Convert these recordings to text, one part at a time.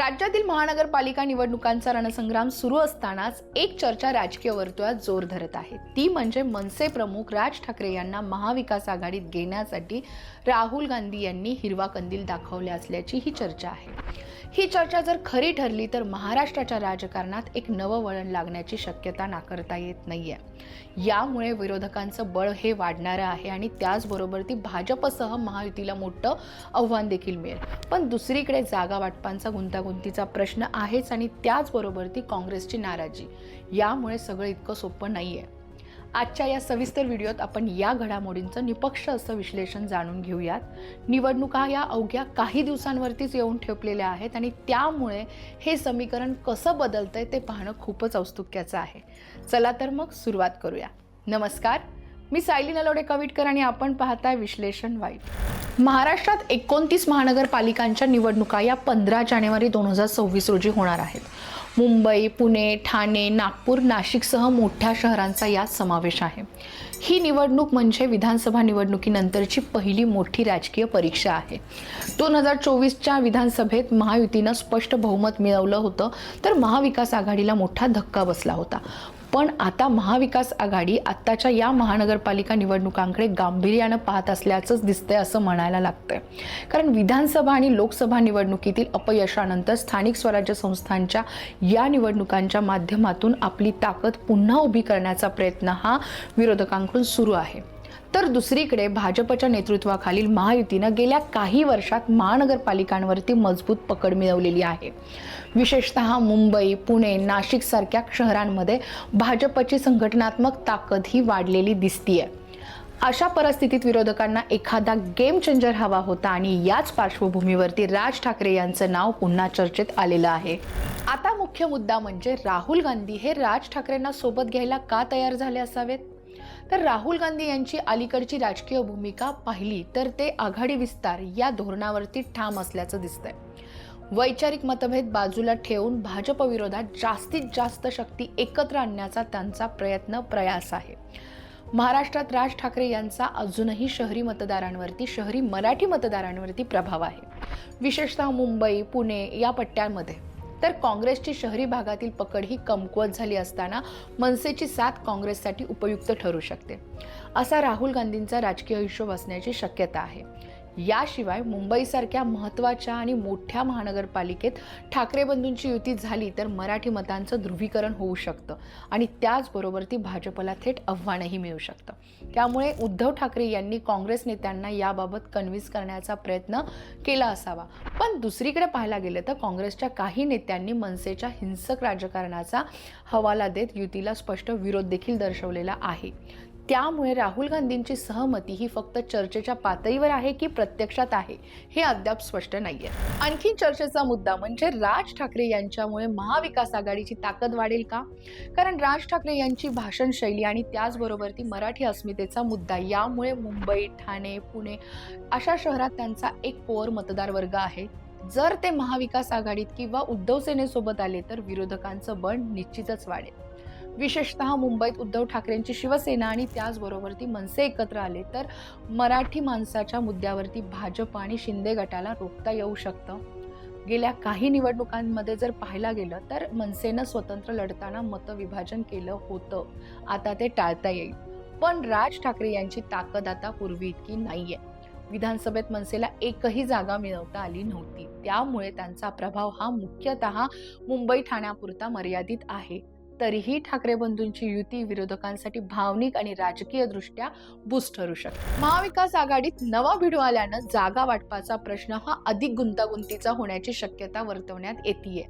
राज्यातील महानगरपालिका निवडणुकांचा रणसंग्राम सुरू असतानाच एक चर्चा राजकीय वर्तुळात जोर धरत आहे। ती म्हणजे मनसे प्रमुख राज ठाकरे यांना महाविकास आघाडीत घेण्यासाठी राहुल गांधी यांनी हिरवा कंदील दाखवले असल्याची ही चर्चा आहे। ही चर्चा जर खरी ठरली तर महाराष्ट्राच्या राजकारणात एक नवं वळण लागण्याची शक्यता नाकारता येत नाहीये। यामुळे विरोधकांचं बळ हे वाढणार आहे आणि त्याचबरोबर ती भाजपसह महायुतीला मोठं आव्हान देखील मिळेल। पण दुसरीकडे जागा वाटपांचा गुंतागुंतीचा प्रश्न आहेच आणि त्याचबरोबर ती काँग्रेसची नाराजी। यामुळे सगळं इतकं सोपं नाहीये। आजच्या या सविस्तर व्हिडिओत आपण या घडामोडींचं निपक्ष असं विश्लेषण जाणून घेऊयात। निवडणुका या अवघ्या काही दिवसांवरतीच येऊन ठेपलेल्या आहेत आणि त्यामुळे हे समीकरण कसं बदलतंय ते पाहणं खूपच औत्सुक्याचं आहे। चला तर मग सुरुवात करूया। नमस्कार, मी सायली नलोडे कविटकर आणि आपण पाहताय विश्लेषण वाईट। महाराष्ट्रात 29 महानगरपालिकांच्या निवडणुका या 15 जानेवारी 2026 रोजी होणार आहेत। मुंबई, पुणे, ठाणे, नागपूर, नाशिकसह मोठ्या शहरांचा यात समावेश आहे। ही निवडणूक म्हणजे विधानसभा निवडणुकीनंतरची पहिली मोठी राजकीय परीक्षा आहे। 2024च्या विधानसभेत महायुतीनं स्पष्ट बहुमत मिळवलं होतं तर महाविकास आघाडीला मोठा धक्का बसला होता। पण आता महाविकास आघाडी आत्ताच्या या महानगरपालिका निवडणुकांकडे गांभीर्यानं पाहत असल्याचंच दिसतंय असं म्हणायला लागतंय। कारण विधानसभा आणि लोकसभा निवडणुकीतील अपयशानंतर स्थानिक स्वराज्य संस्थांच्या या निवडणुकांच्या माध्यमातून आपली ताकद पुन्हा उभी करण्याचा प्रयत्न हा विरोधकांकडून सुरू आहे। तर दुसरीकडे भाजपच्या नेतृत्वाखालील महायुतीनं गेल्या काही वर्षात महानगरपालिकांवरती मजबूत पकड मिळवलेली आहे। विशेषतः मुंबई, पुणे, नाशिक सारख्या शहरांमध्ये भाजपची संघटनात्मक ताकद ही वाढलेली दिसतीये। अशा परिस्थितीत विरोधकांना एखादा गेम चेंजर हवा होता आणि याच पार्श्वभूमीवरती राज ठाकरे यांचं नाव पुन्हा चर्चेत आलेलं आहे। आता मुख्य मुद्दा म्हणजे राहुल गांधी हे राज ठाकरेंना सोबत घ्यायला का तयार झाले असावेत? तर राहुल गांधी यांची अलीकडची राजकीय भूमिका पाहिली तर ते आघाडी विस्तार या धोरणावरती ठाम असल्याचं दिसतंय। वैचारिक मतभेद बाजूला ठेवून भाजप विरोधात जास्तीत जास्त शक्ती एकत्र आणण्याचा त्यांचा प्रयास आहे। महाराष्ट्रात राज ठाकरे यांचा अजूनही शहरी मराठी मतदारांवरती प्रभाव आहे। विशेषतः मुंबई, पुणे या पट्ट्यांमध्ये तर काँग्रेसची शहरी भागातील पकड ही कमकुवत झाली असताना मनसेची साथ काँग्रेससाठी उपयुक्त ठरू शकते असा राहुल गांधींचा राजकीय हिशोब असण्याची शक्यता आहे। याशिवाय मुंबईसारख्या महत्त्वाच्या आणि मोठ्या महानगरपालिकेत ठाकरे बंधूंची युती झाली तर मराठी मतांचं ध्रुवीकरण होऊ शकतं आणि त्याचबरोबर ती भाजपला थेट आव्हानही मिळू शकतं। त्यामुळे उद्धव ठाकरे यांनी काँग्रेस नेत्यांना याबाबत कन्व्हिन्स करण्याचा प्रयत्न केला असावा। पण दुसरीकडे पाहायला गेलं तर काँग्रेसच्या काही नेत्यांनी मनसेच्या हिंसक राजकारणाचा हवाला देत युतीला स्पष्ट विरोध देखील दर्शवलेला आहे। त्यामुळे राहुल गांधींची सहमती ही फक्त चर्चेच्या पातळीवर आहे की प्रत्यक्षात आहे हे अद्याप स्पष्ट नाहीये। आणखी चर्चेचा मुद्दा म्हणजे राज ठाकरे यांच्यामुळे महाविकास आघाडीची ताकद वाढेल का? कारण राज ठाकरे यांची भाषण शैली आणि त्याचबरोबर ती मराठी अस्मितेचा मुद्दा यामुळे मुंबई, ठाणे, पुणे अशा शहरात त्यांचा एक कोर मतदार वर्ग आहे। जर ते महाविकास आघाडीत किंवा उद्धव सेनेसोबत आले तर विरोधकांचं बळ निश्चितच वाढेल। विशेषतः मुंबईत उद्धव ठाकरेंची शिवसेना आणि त्याचबरोबर ती मनसे एकत्र आले तर मराठी माणसाच्या मुद्द्यावरती भाजप आणि शिंदे गटाला रोखता येऊ शकतं। गेल्या काही निवडणुकांमध्ये जर पाहायला गेलं तर मनसेनं स्वतंत्र लढताना मतविभाजन केलं होतं, आता ते टाळता येईल। पण राज ठाकरे यांची ताकद आता पूर्वी इतकी नाहीये। विधानसभेत मनसेला एकही जागा मिळवता आली नव्हती, त्यामुळे त्यांचा प्रभाव हा मुख्यतः मुंबई ठाण्यापुरता मर्यादित आहे। तरीही ठाकरे बंधूंची युती विरोधकांसाठी भावनिक आणि राजकीय दृष्ट्या बूस्ट ठरू शकते। महाविकास आघाडीत नवा भिडू आल्यानं जागा वाटपाचा प्रश्न हा अधिक गुंतागुंतीचा होण्याची शक्यता वर्तवण्यात येतेय।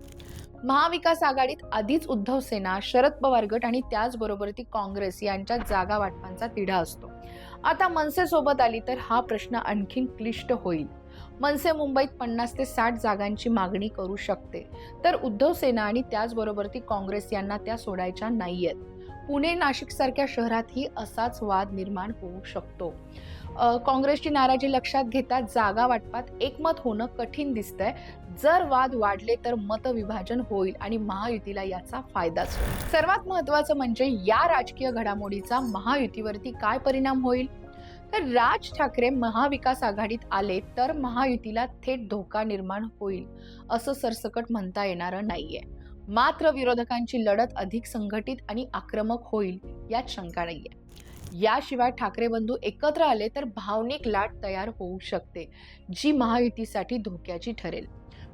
महाविकास आघाडीत आधीच उद्धव सेना, शरद पवार गट आणि त्याचबरोबर ती काँग्रेस यांच्यात जागा वाटपांचा तिढा असतो। आता मनसे सोबत आली तर हा प्रश्न आणखीन क्लिष्ट होईल। मनसे मुंबईत 50 ते 60 जागांची मागणी करू शकते तर उद्धव सेना आणि त्याचबरोबर ती काँग्रेस यांना त्या सोडायच्या नाहीयेत। पुणे, नाशिक सारख्या शहरातही असाच वाद निर्माण होऊ शकतो। काँग्रेसची नाराजी लक्षात घेता जागा वाटपात एकमत होणं कठीण दिसतंय। जर वाद वाढले तर मतविभाजन होईल आणि महायुतीला याचा फायदाच होईल। सर्वात महत्त्वाचं म्हणजे या राजकीय घडामोडीचा महायुतीवरती काय परिणाम होईल? तर राज ठाकरे महाविकास आघाडीत आले तर महायुतीला थेट धोका निर्माण होईल असं सरसकट म्हणता येणारं नाहीये. मात्र विरोधकांची लढत अधिक संघटित आणि आक्रमक होईल यात शंका नाहीये. याशिवाय ठाकरे बंधू एकत्र आले तर भावनिक लाट तयार होऊ शकते, जी महायुतीसाठी धोक्याची ठरेल.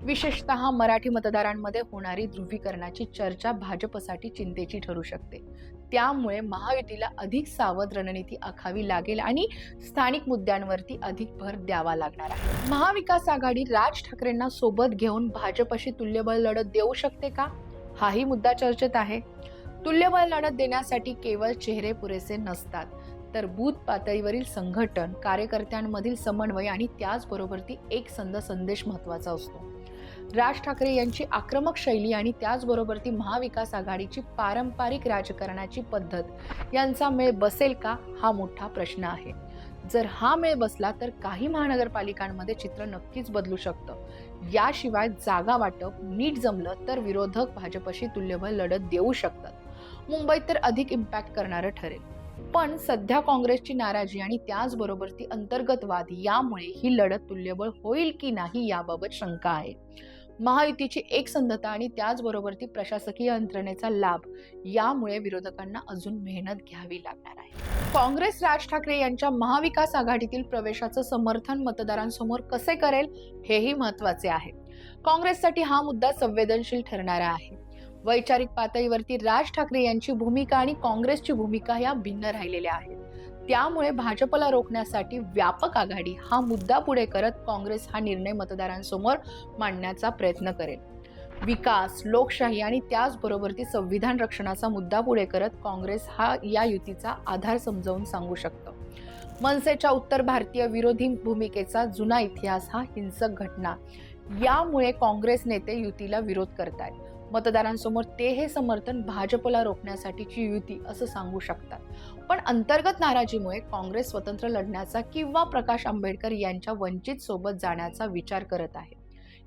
विशेषतः मराठी मतदारांमध्ये होणारी ध्रुवीकरणाची चर्चा भाजपसाठी चिंतेची ठरू शकते. त्यामुळे महायुतीला अधिक सावध रणनीती आखावी लागेल आणि स्थानिक मुद्द्यांवरती अधिक भर द्यावा लागणार आहे. महाविकास आघाडी राज ठाकरेंना सोबत घेऊन भाजपशी तुल्यबळ लढत देऊ शकते का, हाही मुद्दा चर्चेत आहे. तुल्यबळ लढत देण्यासाठी केवळ चेहरे पुरेसे नसतात, तर बूथ पातळीवरील संघटन, कार्यकर्त्यांमधील समन्वय आणि त्याचबरोबर ती एकसंध संदेश महत्वाचा असतो. राज ठाकरे यांची आक्रमक शैली आणि त्याचबरोबर ती महाविकास आघाडीची पारंपरिक राजकारणाची पद्धत यांचा मेळ बसेल का, हा मोठा प्रश्न आहे. जर हा मेळ बसला तर काही महानगरपालिकांमध्ये चित्र नक्कीच बदलू शकतं. याशिवाय जागा वाटप नीट जमलं तर विरोधक भाजपशी तुल्यबळ लढत देऊ शकतात. मुंबईत तर अधिक इम्पॅक्ट करणारं ठरेल. पण सध्या काँग्रेसची नाराजी आणि त्याचबरोबर ती अंतर्गत वाद यामुळे ही लढत तुल्यबळ होईल की नाही याबाबत शंका आहे. महायुतीची एकसंधता आणि त्याचबरोबर ती प्रशासकीय यंत्रणेचा लाभ यामुळे विरोधकांना अजून मेहनत घ्यावी लागणार आहे. काँग्रेस राज ठाकरे यांच्या महाविकास आघाडीतील प्रवेशाचं समर्थन मतदारांसमोर कसे करेल हेही महत्वाचे आहे. काँग्रेससाठी हा मुद्दा संवेदनशील ठरणारा आहे. वैचारिक पातळीवरती राज ठाकरे यांची भूमिका आणि काँग्रेसची भूमिका या भिन्न राहिलेल्या आहेत. त्यामुळे भाजपला रोखण्यासाठी व्यापक आघाडी हा मुद्दा पुढे करत काँग्रेस हा निर्णय मतदारांसमोर मांडण्याचा प्रयत्न करेल. विकास, लोकशाही आणि त्याचबरोबर ती संविधान रक्षणाचा मुद्दा पुढे करत काँग्रेस हा या युतीचा आधार समजावून सांगू शकतं. मनसेच्या उत्तर भारतीय विरोधी भूमिकेचा जुना इतिहास हा हिंसक घटना यामुळे काँग्रेस नेते युतीला विरोध करतायत. मतदारांसमोर ते हे समर्थन भाजपला रोखण्यासाठीची युती असं सांगू शकतात. पण अंतर्गत नाराजीमुळे काँग्रेस स्वतंत्र लढण्याचा किंवा प्रकाश आंबेडकर यांच्या वंचित सोबत जाण्याचा विचार करत आहे.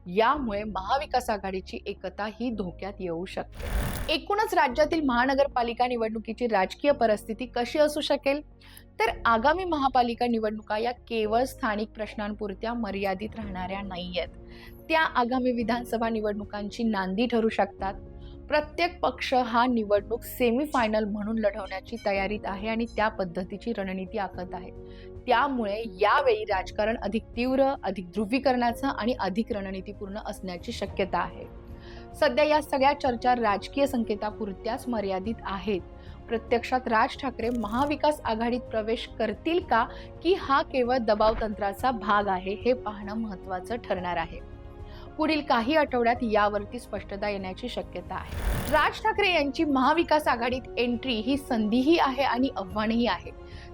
यामुळे महाविकास आघाडीची एकता ही धोक्यात येऊ शकते. एकूणच राज्यातील महानगरपालिका निवडणुकीची राजकीय परिस्थिती कशी असू शकेल, तर आगामी महापालिका निवडणुका या केवळ स्थानिक प्रश्नांपुरत्या मर्यादित राहणाऱ्या नाहीयेत. त्या आगामी विधानसभा निवडणुकांची नांदी ठरू शकतात. प्रत्येक पक्ष हा निवडणूक सेमीफायनल म्हणून लढवण्याची तयारीत आहे आणि त्या पद्धतीची रणनीती आखत आहे. त्यामुळे यावेळी राजकारण अधिक तीव्र, अधिक ध्रुवीकरणाचं आणि अधिक रणनीतीपूर्ण असण्याची शक्यता आहे. सध्या या सगळ्या चर्चा राजकीय संकेतापुरत्याच मर्यादित आहेत. प्रत्यक्षात राज ठाकरे महाविकास आघाडीत प्रवेश करतील का, की हा केवळ दबाव तंत्राचा भाग आहे, हे पाहणं महत्त्वाचं ठरणार आहे. पुढील काही आठवड्यात यावरती स्पष्टता येण्याची शक्यता आहे. राज ठाकरे यांची महाविकास आघाडीत एंट्री ही संधीही आहे आणि आव्हानही आहे.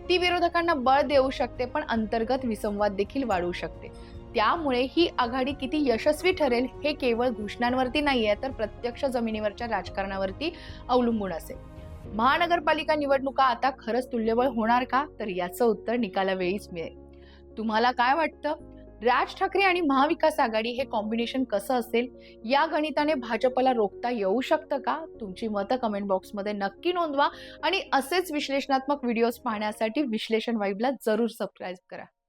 ती विरोधकांना बळ देऊ शकते, पण अंतर्गत विसंवाद देखील वाढवू शकते. त्यामुळे ही आघाडी किती यशस्वी ठरेल हे केवळ घोषणांवरती नाहीये, तर प्रत्यक्ष जमिनीवरच्या राजकारणावरती अवलंबून असेल. महानगरपालिका निवडणुका आता खरंच तुल्यबळ होणार का, तर याचं उत्तर निकालावेळीच मिळेल. तुम्हाला काय वाटतं? राज ठाकरे आणि महाविकास आघाडी हे कॉम्बिनेशन कसं असेल? या गणिताने भाजपला रोखता येऊ शकतं का? तुमची मतं कमेंट बॉक्समध्ये नक्की नोंदवा आणि असेच विश्लेषणात्मक व्हिडिओज पाहण्यासाठी विश्लेषण वाईबला जरूर सबस्क्राईब करा.